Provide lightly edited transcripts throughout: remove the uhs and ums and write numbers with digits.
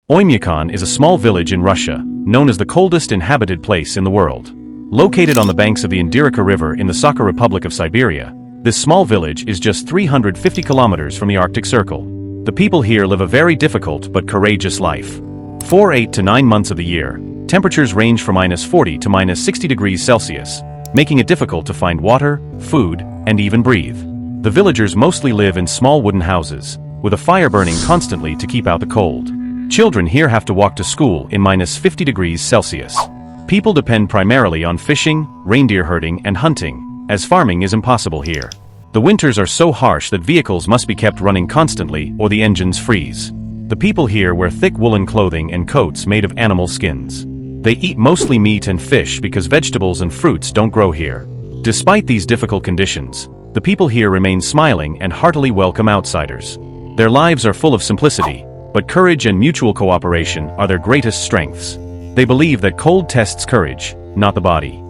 Oymyakon is a small village in Russia, known as the coldest inhabited place in the world. Located on the banks of the Inhabited River in the Sakha Republic of Siberia, this small village is just 350 kilometers from the Arctic Circle. The people here live a very difficult but courageous life. For 8 to 9 months of the year, temperatures range from -40 to -60 degrees Celsius, making it difficult to find water, food, and even breathe. The villagers mostly live in small wooden houses, with a fire burning constantly to keep out the cold. Children here have to walk to school in -50 degrees Celsius. People depend primarily on fishing, reindeer herding, and hunting, as farming is impossible here. The winters are so harsh that vehicles must be kept running constantly or the engines freeze. The people here wear thick woolen clothing and coats made of animal skins. They eat mostly meat and fish because vegetables and fruits don't grow here. Despite these difficult conditions, the people here remain smiling and heartily welcome outsiders. Their lives are full of simplicity, but courage and mutual cooperation are their greatest strengths. They believe that cold tests courage, not the body.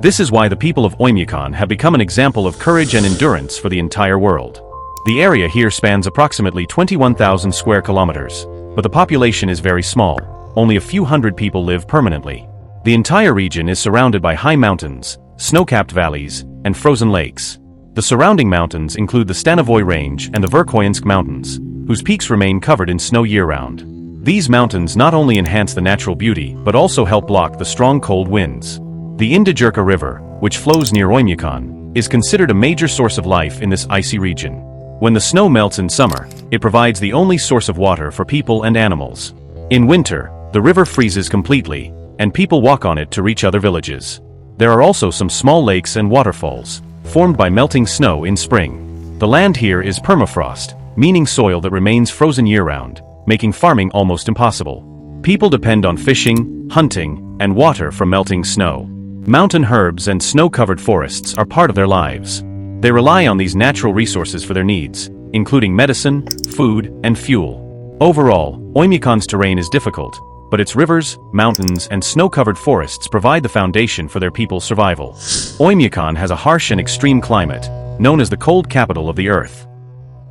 This is why the people of Oymyakon have become an example of courage and endurance for the entire world. The area here spans approximately 21,000 square kilometers, but the population is very small. Only a few hundred people live permanently. The entire region is surrounded by high mountains, snow-capped valleys, and frozen lakes. The surrounding mountains include the Stanovoy Range and the Verkhoyansk Mountains, whose peaks remain covered in snow year-round. These mountains not only enhance the natural beauty but also help block the strong cold winds. The Inhabited River, which flows near Oymyakon, is considered a major source of life in this icy region. When the snow melts in summer, it provides the only source of water for people and animals. In winter, the river freezes completely, and people walk on it to reach other villages. There are also some small lakes and waterfalls, formed by melting snow in spring. The land here is permafrost, meaning soil that remains frozen year-round, making farming almost impossible. People depend on fishing, hunting, and water from melting snow. Mountain herbs and snow-covered forests are part of their lives. They rely on these natural resources for their needs, including medicine, food, and fuel. Overall, Oymakon's terrain is difficult, but its rivers, mountains, and snow-covered forests provide the foundation for their people's survival. Oymyakon has a harsh and extreme climate, known as the cold capital of the earth.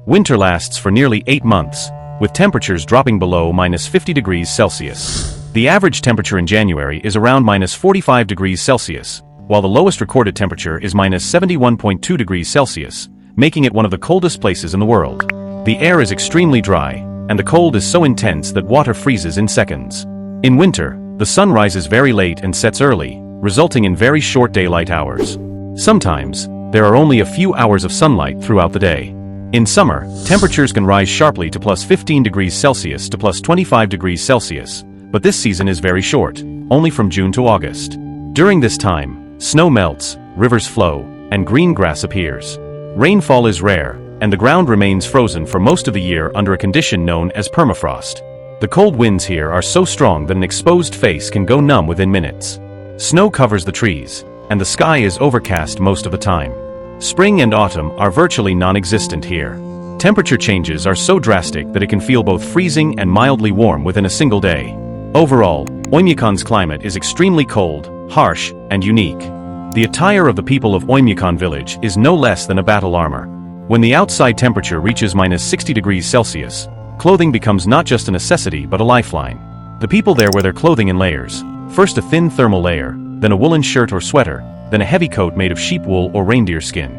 Winter lasts for nearly 8 months, with temperatures dropping below -50 degrees Celsius. The average temperature in January is around -45 degrees Celsius, while the lowest recorded temperature is -71.2 degrees Celsius, making it one of the coldest places in the world. The air is extremely dry, and the cold is so intense that water freezes in seconds. In winter, the sun rises very late and sets early, resulting in very short daylight hours. Sometimes, there are only a few hours of sunlight throughout the day. In summer, temperatures can rise sharply to +15 degrees Celsius to +25 degrees Celsius, but this season is very short, only from June to August. During this time, snow melts, rivers flow, and green grass appears. Rainfall is rare, and the ground remains frozen for most of the year under a condition known as permafrost. The cold winds here are so strong that an exposed face can go numb within minutes. Snow covers the trees, and the sky is overcast most of the time. Spring and autumn are virtually non-existent here. Temperature changes are so drastic that it can feel both freezing and mildly warm within a single day. Overall, Oymyakon's climate is extremely cold, harsh, and unique. The attire of the people of Oymyakon village is no less than a battle armor. When the outside temperature reaches -60 degrees Celsius, clothing becomes not just a necessity but a lifeline. The people there wear their clothing in layers, first a thin thermal layer, then a woolen shirt or sweater, then a heavy coat made of sheep wool or reindeer skin.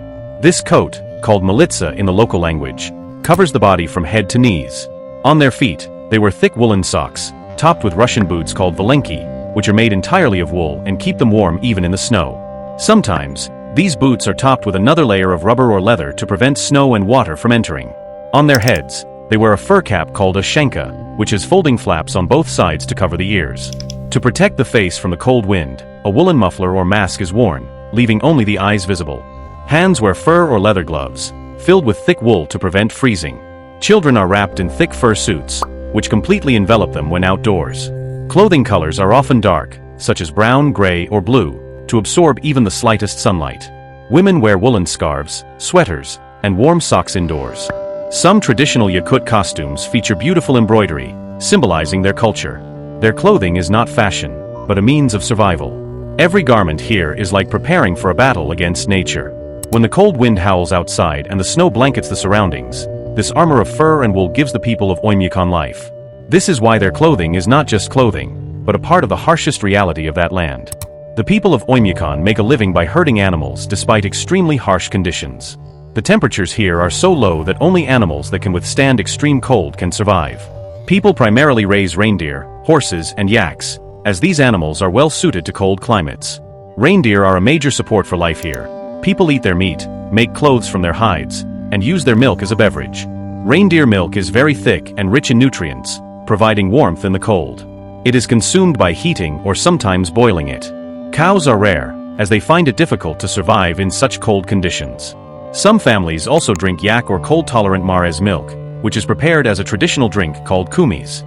This coat, called militsa in the local language, covers the body from head to knees. On their feet, they wear thick woolen socks, topped with Russian boots called valenki, which are made entirely of wool and keep them warm even in the snow. Sometimes, these boots are topped with another layer of rubber or leather to prevent snow and water from entering. On their heads, they wear a fur cap called a shenka, which has folding flaps on both sides to cover the ears. To protect the face from the cold wind, a woolen muffler or mask is worn, leaving only the eyes visible. Hands wear fur or leather gloves, filled with thick wool to prevent freezing. Children are wrapped in thick fur suits, which completely envelop them when outdoors. Clothing colors are often dark, such as brown, gray, or blue, to absorb even the slightest sunlight. Women wear woolen scarves, sweaters, and warm socks indoors. Some traditional Yakut costumes feature beautiful embroidery, symbolizing their culture. Their clothing is not fashion, but a means of survival. Every garment here is like preparing for a battle against nature. When the cold wind howls outside and the snow blankets the surroundings, this armor of fur and wool gives the people of Oymyakon life. This is why their clothing is not just clothing, but a part of the harshest reality of that land. The people of Oymyakon make a living by herding animals despite extremely harsh conditions. The temperatures here are so low that only animals that can withstand extreme cold can survive. People primarily raise reindeer, horses, and yaks, as these animals are well suited to cold climates. Reindeer are a major support for life here. People eat their meat, make clothes from their hides, and use their milk as a beverage. Reindeer milk is very thick and rich in nutrients, providing warmth in the cold. It is consumed by heating or sometimes boiling it. Cows are rare, as they find it difficult to survive in such cold conditions. Some families also drink yak or cold-tolerant mares milk, which is prepared as a traditional drink called kumis.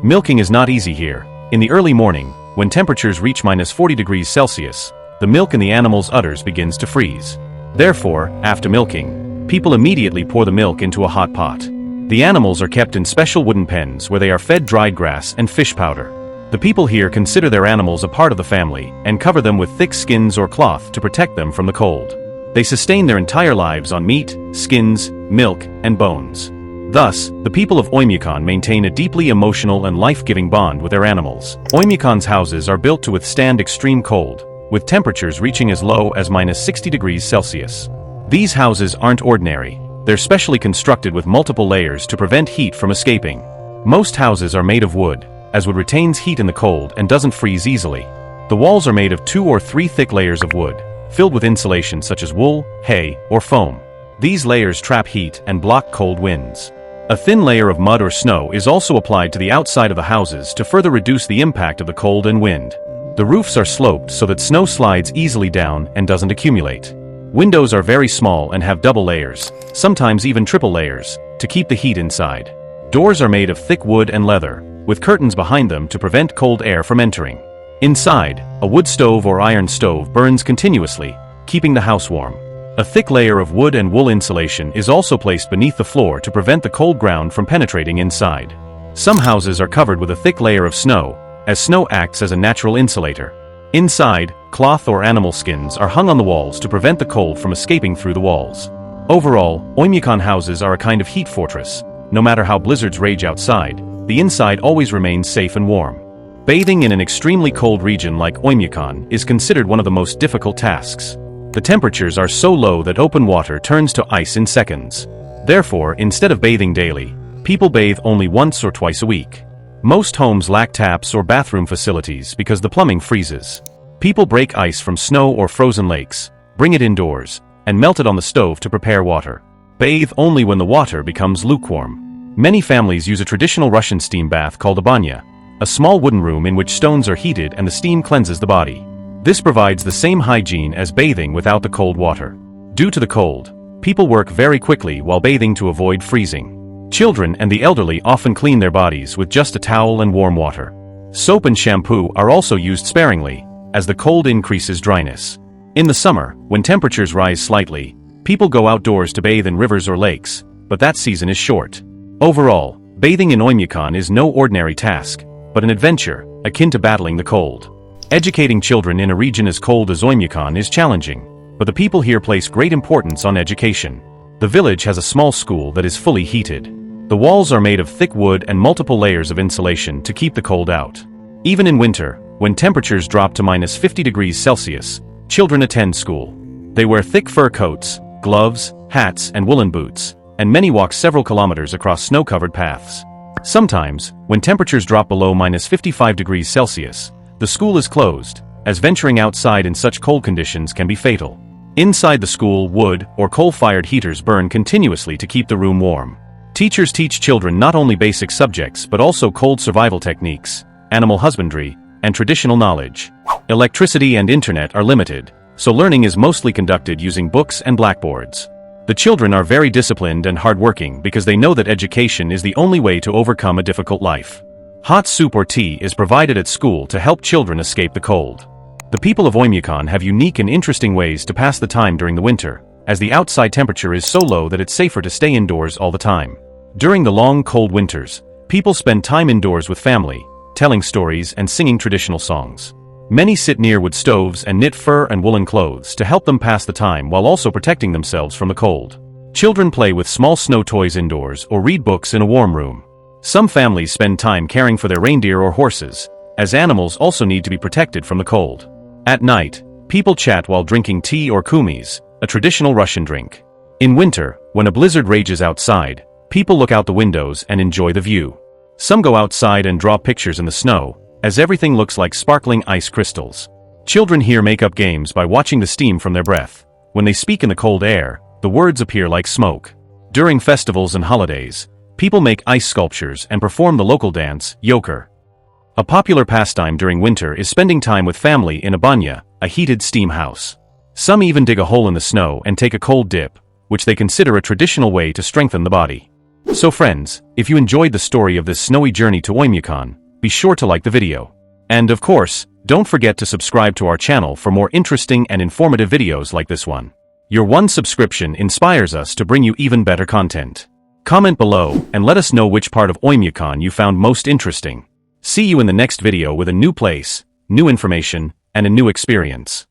Milking is not easy here. In the early morning, when temperatures reach -40°C, the milk in the animal's udders begins to freeze. Therefore, after milking, people immediately pour the milk into a hot pot. The animals are kept in special wooden pens where they are fed dried grass and fish powder. The people here consider their animals a part of the family and cover them with thick skins or cloth to protect them from the cold. They sustain their entire lives on meat, skins, milk, and bones. Thus, the people of Oymyakon maintain a deeply emotional and life-giving bond with their animals. Oymyakon's houses are built to withstand extreme cold, with temperatures reaching as low as -60°C. These houses aren't ordinary. They're specially constructed with multiple layers to prevent heat from escaping. Most houses are made of wood, as wood retains heat in the cold and doesn't freeze easily. The walls are made of 2 or 3 thick layers of wood, filled with insulation such as wool, hay, or foam. These layers trap heat and block cold winds. A thin layer of mud or snow is also applied to the outside of the houses to further reduce the impact of the cold and wind. The roofs are sloped so that snow slides easily down and doesn't accumulate. Windows are very small and have double layers, sometimes even triple layers, to keep the heat inside. Doors are made of thick wood and leather, with curtains behind them to prevent cold air from entering. Inside, a wood stove or iron stove burns continuously, keeping the house warm. A thick layer of wood and wool insulation is also placed beneath the floor to prevent the cold ground from penetrating inside. Some houses are covered with a thick layer of snow, as snow acts as a natural insulator. Inside, cloth or animal skins are hung on the walls to prevent the cold from escaping through the walls. Overall, Oymyakon houses are a kind of heat fortress. No matter how blizzards rage outside, the inside always remains safe and warm. Bathing in an extremely cold region like Oymyakon is considered one of the most difficult tasks. The temperatures are so low that open water turns to ice in seconds. Therefore, instead of bathing daily, people bathe only once or twice a week. Most homes lack taps or bathroom facilities because the plumbing freezes. People break ice from snow or frozen lakes, bring it indoors, and melt it on the stove to prepare water. Bathe only when the water becomes lukewarm. Many families use a traditional Russian steam bath called a banya, a small wooden room in which stones are heated and the steam cleanses the body. This provides the same hygiene as bathing without the cold water. Due to the cold, people work very quickly while bathing to avoid freezing. Children and the elderly often clean their bodies with just a towel and warm water. Soap and shampoo are also used sparingly, as the cold increases dryness. In the summer, when temperatures rise slightly, people go outdoors to bathe in rivers or lakes, but that season is short. Overall, bathing in Oymyakon is no ordinary task, but an adventure, akin to battling the cold. Educating children in a region as cold as Oymyakon is challenging, but the people here place great importance on education. The village has a small school that is fully heated. The walls are made of thick wood and multiple layers of insulation to keep the cold out. Even in winter, when temperatures drop to -50°C, children attend school. They wear thick fur coats, gloves, hats, and woolen boots, and many walk several kilometers across snow-covered paths. Sometimes, when temperatures drop below -55°C, the school is closed, as venturing outside in such cold conditions can be fatal. Inside the school, wood or coal-fired heaters burn continuously to keep the room warm. Teachers teach children not only basic subjects but also cold survival techniques, animal husbandry, and traditional knowledge. Electricity and internet are limited, so learning is mostly conducted using books and blackboards. The children are very disciplined and hardworking because they know that education is the only way to overcome a difficult life. Hot soup or tea is provided at school to help children escape the cold. The people of Oymyakon have unique and interesting ways to pass the time during the winter, as the outside temperature is so low that it's safer to stay indoors all the time. During the long cold winters, people spend time indoors with family, telling stories and singing traditional songs. Many sit near wood stoves and knit fur and woolen clothes to help them pass the time while also protecting themselves from the cold. Children play with small snow toys indoors or read books in a warm room. Some families spend time caring for their reindeer or horses, as animals also need to be protected from the cold. At night, people chat while drinking tea or kumis, a traditional Russian drink. In winter, when a blizzard rages outside, people look out the windows and enjoy the view. Some go outside and draw pictures in the snow, as everything looks like sparkling ice crystals. Children here make up games by watching the steam from their breath. When they speak in the cold air, the words appear like smoke. During festivals and holidays, people make ice sculptures and perform the local dance, yoker. A popular pastime during winter is spending time with family in a banya, a heated steam house. Some even dig a hole in the snow and take a cold dip, which they consider a traditional way to strengthen the body. So friends, if you enjoyed the story of this snowy journey to Oymyakon, be sure to like the video. And of course, don't forget to subscribe to our channel for more interesting and informative videos like this one. Your one subscription inspires us to bring you even better content. Comment below and let us know which part of Oymyakon you found most interesting. See you in the next video with a new place, new information, and a new experience.